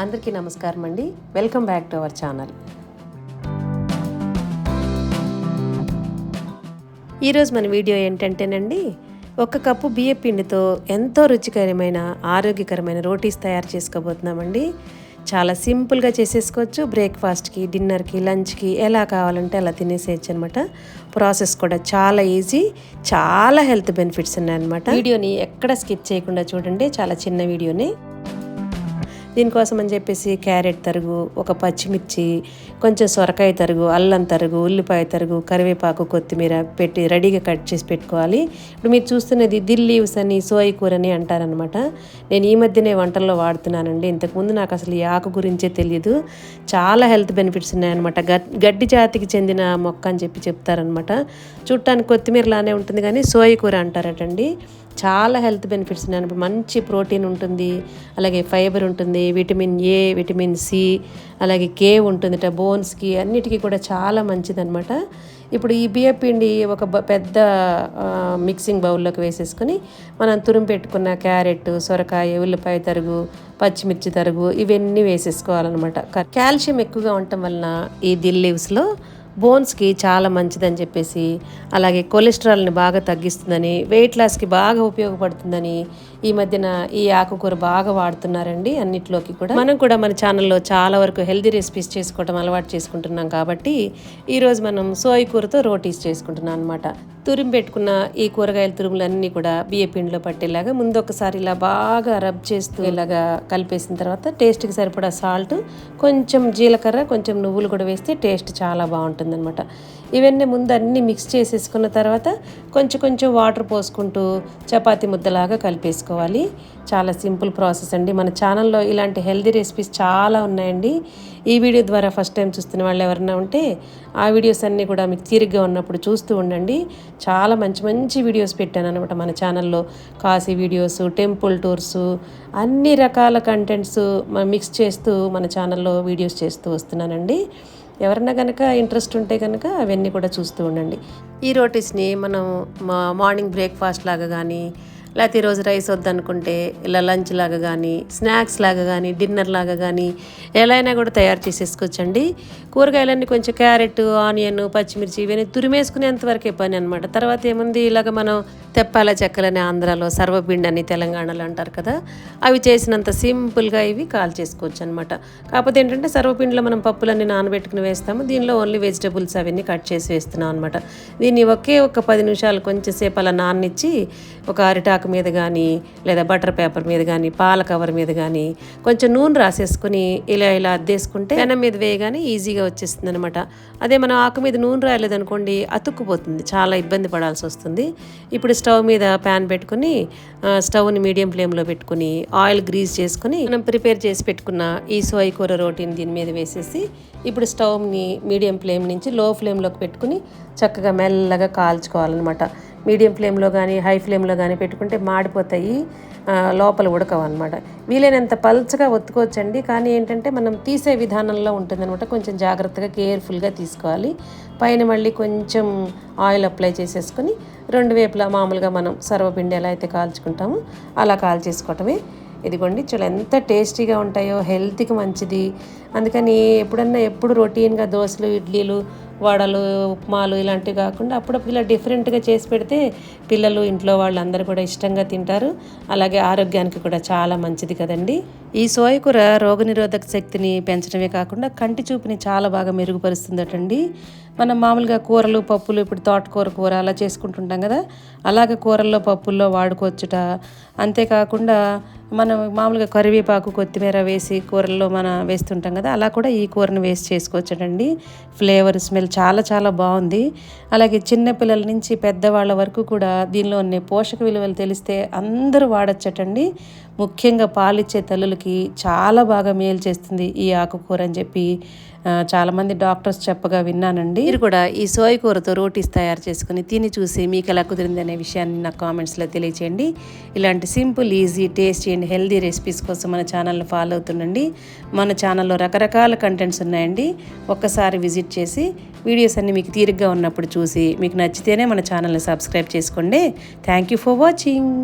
అందరికీ నమస్కారం అండి. Welcome back to our channel. ఈరోజు మన వీడియో ఏంటంటేనండి, 1 కప్పు బియ్య పిండితో ఎంతో రుచికరమైన ఆరోగ్యకరమైన రోటీస్ తయారు చేసుకోబోతున్నామండి. చాలా సింపుల్గా చేసేసుకోవచ్చు. బ్రేక్ఫాస్ట్కి, డిన్నర్కి, లంచ్కి ఎలా కావాలంటే అలా తినేసేయచ్చు అనమాట. ప్రాసెస్ కూడా చాలా ఈజీ, చాలా హెల్త్ బెనిఫిట్స్ ఉన్నాయన్నమాట. వీడియోని ఎక్కడ స్కిప్ చేయకుండా చూడండి. చాలా చిన్న వీడియోని. దీనికోసం అని చెప్పేసి క్యారెట్ తరుగు, 1 పచ్చిమిర్చి, కొంచెం సొరకాయ తరుగు, అల్లం తరుగు, ఉల్లిపాయ తరుగు, కరివేపాకు, కొత్తిమీర పెట్టి రెడీగా కట్ చేసి పెట్టుకోవాలి. ఇప్పుడు మీరు చూస్తున్నది దిల్ లీవ్స్ అని, సోయి కూర అని అంటారనమాట. నేను ఈ మధ్యనే వంటల్లో వాడుతున్నానండి. ఇంతకుముందు నాకు అసలు ఈ ఆకు గురించే తెలియదు. చాలా హెల్త్ బెనిఫిట్స్ ఉన్నాయన్నమాట. గడ్డి జాతికి చెందిన మొక్క అని చెప్తారనమాట. చూడటానికి కొత్తిమీరలానే ఉంటుంది కానీ సోయి కూర అంటారటండి. చాలా హెల్త్ బెనిఫిట్స్ ఉన్నాయి. మంచి ప్రోటీన్ ఉంటుంది, అలాగే ఫైబర్ ఉంటుంది, విటమిన్ ఏ, విటమిన్ సి, అలాగే కే ఉంటుందిట. బోన్స్కి అన్నిటికీ కూడా చాలా మంచిదన్నమాట. ఇప్పుడు ఈ బియ్య పిండి ఒక పెద్ద మిక్సింగ్ బౌల్లోకి వేసేసుకొని మనం తురుము పెట్టుకున్న క్యారెట్, సొరకాయ, ఉల్లిపాయ తరుగు, పచ్చిమిర్చి తరుగు ఇవన్నీ వేసేసుకోవాలన్నమాట. కాల్షియం ఎక్కువగా ఉండటం వలన ఈ దిల్ లీవ్స్లో బోన్స్కి చాలా మంచిదని చెప్పేసి, అలాగే కొలెస్ట్రాల్ని బాగా తగ్గిస్తుందని, వెయిట్ లాస్కి బాగా ఉపయోగపడుతుందని ఈ మధ్యన ఈ ఆకుకూర బాగా వాడుతున్నారండి అన్నిట్లోకి కూడా. మనం కూడా మన ఛానల్లో చాలా వరకు హెల్తీ రెసిపీస్ చేసుకోవడం అలవాటు చేసుకుంటున్నాం కాబట్టి ఈరోజు మనం సోయి కూరతో రోటీస్ చేసుకుంటున్నాం అనమాట. తురిమి పెట్టుకున్న ఈ కూరగాయల తురుములన్నీ కూడా బియ్య పిండిలో పట్టేలాగా ముందు ఒకసారి ఇలా బాగా రబ్ చేస్తూ ఇలాగా కలిపేసిన తర్వాత టేస్ట్కి సరిపడా సాల్ట్, కొంచెం జీలకర్ర, కొంచెం నువ్వులు కూడా వేస్తే టేస్ట్ చాలా బాగుంటుంది అనమాట. ఇవన్నీ ముందు అన్నీ మిక్స్ చేసేసుకున్న తర్వాత కొంచెం వాటర్ పోసుకుంటూ చపాతీ ముద్దలాగా కలిపేసుకోవాలి. చాలా సింపుల్ ప్రాసెస్ అండి. మన ఛానల్లో ఇలాంటి హెల్తీ రెసిపీస్ చాలా ఉన్నాయండి. ఈ వీడియో ద్వారా ఫస్ట్ టైం చూస్తున్న వాళ్ళు ఎవరైనా ఉంటే ఆ వీడియోస్ అన్నీ కూడా మీకు తీరిగ్గా ఉన్నప్పుడు చూస్తూ ఉండండి. చాలా మంచి వీడియోస్ పెట్టాను అనమాట మన ఛానల్లో. కాశీ వీడియోస్, టెంపుల్ టూర్స్, అన్ని రకాల కంటెంట్స్ మిక్స్ చేస్తూ మన ఛానల్లో వీడియోస్ చేస్తూ వస్తున్నానండి. ఎవరన్నా కనుక ఇంట్రెస్ట్ ఉంటే కనుక అవన్నీ కూడా చూస్తూ ఉండండి. ఈ రోటీస్ని మనం మార్నింగ్ బ్రేక్ఫాస్ట్ లాగా కానీ, లేకపోతే ఈరోజు రైస్ వద్దనుకుంటే ఇలా లంచ్ లాగా కానీ, స్నాక్స్ లాగా కానీ, డిన్నర్ లాగా కానీ ఎలా అయినా కూడా తయారు చేసేసుకోవచ్చండి. కూరగాయలన్నీ కొంచెం క్యారెట్, ఆనియన్, పచ్చిమిర్చి ఇవన్నీ తురిమేసుకునేంతవరకే పని అనమాట. తర్వాత ఏముంది, ఇలాగ మనం తెప్పాల చెక్కలని ఆంధ్రాలో, సర్వపిండి అని తెలంగాణలో అంటారు కదా, అవి చేసినంత సింపుల్గా ఇవి కాల్ చేసుకోవచ్చు అనమాట. కాకపోతే ఏంటంటే సర్వపిండిలో మనం పప్పులన్నీ నానబెట్టుకుని వేస్తాము, దీనిలో ఓన్లీ వెజిటబుల్స్ అవన్నీ కట్ చేసి వేస్తున్నాం అనమాట. దీన్ని ఒక 10 నిమిషాలు కొంచెం సేపు అలా నాననిచ్చి ఒక అరిటాకు మీద కానీ, లేదా బటర్ పేపర్ మీద కానీ, పాల కవర్ మీద కానీ కొంచెం నూనె రాసేసుకుని ఇలా అద్దేసుకుంటే పెనం మీద వేయగానే ఈజీగా వచ్చేస్తుంది అనమాట. అదే మనం ఆకు మీద నూనె రాయలేదనుకోండి అతుక్కుపోతుంది, చాలా ఇబ్బంది పడాల్సి వస్తుంది. ఇప్పుడు స్టవ్ మీద ప్యాన్ పెట్టుకుని స్టవ్ని మీడియం ఫ్లేమ్లో పెట్టుకుని ఆయిల్ గ్రీజ్ చేసుకుని మనం ప్రిపేర్ చేసి పెట్టుకున్న ఈ సోయి కూర రోటీని దీని మీద వేసేసి ఇప్పుడు స్టవ్ని మీడియం ఫ్లేమ్ నుంచి లో ఫ్లేమ్లోకి పెట్టుకుని చక్కగా మెల్లగా కాల్చుకోవాలన్నమాట. మీడియం ఫ్లేమ్లో కానీ హై ఫ్లేమ్లో కానీ పెట్టుకుంటే మాడిపోతాయి, లోపల ఉడకవన్నమాట. వీలైనంత పల్చగా ఒత్తుకోవచ్చండి, కానీ ఏంటంటే మనం తీసే విధానంలో ఉంటుందన్నమాట. కొంచెం జాగ్రత్తగా కేర్ఫుల్గా తీసుకోవాలి. పైన మళ్ళీ కొంచెం ఆయిల్ అప్లై చేసేసుకొని 2 వైపులా మామూలుగా మనం సర్వపిండి ఎలా అయితే కాల్చుకుంటామో అలా కాల్చేసుకోవటమే. ఇదిగోండి చాలా ఎంత టేస్టీగా ఉంటాయో, హెల్త్కి మంచిది. అందుకని ఎప్పుడు రొటీన్గా దోశలు, ఇడ్లీలు, వడలు, ఉప్మాలు ఇలాంటివి కాకుండా అప్పుడప్పుడు ఇలా డిఫరెంట్గా చేసి పెడితే పిల్లలు, ఇంట్లో వాళ్ళందరూ కూడా ఇష్టంగా తింటారు. అలాగే ఆరోగ్యానికి కూడా చాలా మంచిది కదండి. ఈ సోయ కూర రోగనిరోధక శక్తిని పెంచడమే కాకుండా కంటి చూపుని చాలా బాగా మెరుగుపరుస్తుందటండి. మనం మామూలుగా కూరలు, పప్పులు, ఇప్పుడు తోటకూర కూర అలా చేసుకుంటుంటాం కదా, అలాగే కూరల్లో, పప్పుల్లో వాడుకోవచ్చుట. అంతేకాకుండా మనం మామూలుగా కరివేపాకు, కొత్తిమీర వేసి కూరల్లో మనం వేస్తుంటాం కదా, అలా కూడా ఈ కూరను వేసి చేసుకోవచ్చండి. ఫ్లేవర్, స్మెల్ చాలా బాగుంది. అలాగే చిన్నపిల్లల నుంచి పెద్దవాళ్ళ వరకు కూడా దీనిలో ఉన్న పోషక విలువలు తెలిస్తే అందరూ వాడచ్చటండి. ముఖ్యంగా పాలిచ్చే తల్లులకి చాలా బాగా మేలు చేస్తుంది ఈ ఆకుకూర అని చెప్పి చాలామంది డాక్టర్స్ చెప్పగా విన్నానండి. మీరు కూడా ఈ సోయ కూరతో రోటీస్ తయారు చేసుకుని తిని చూసి మీకు ఎలా కుదిరింది అనే విషయాన్ని నాకు కామెంట్స్లో తెలియచేయండి. ఇలాంటి simple, easy, tasty and healthy recipes కోసం మన ఛానల్ని ఫాలో అవుతుండండి. మన ఛానల్లో రకరకాల కంటెంట్స్ ఉన్నాయండి. ఒక్కసారి విజిట్ చేసి వీడియోస్ అన్నీ మీకు తీరిగ్గా ఉన్నప్పుడు చూసి మీకు నచ్చితేనే మన ఛానల్ని సబ్స్క్రైబ్ చేసుకోండి. Thank you for watching.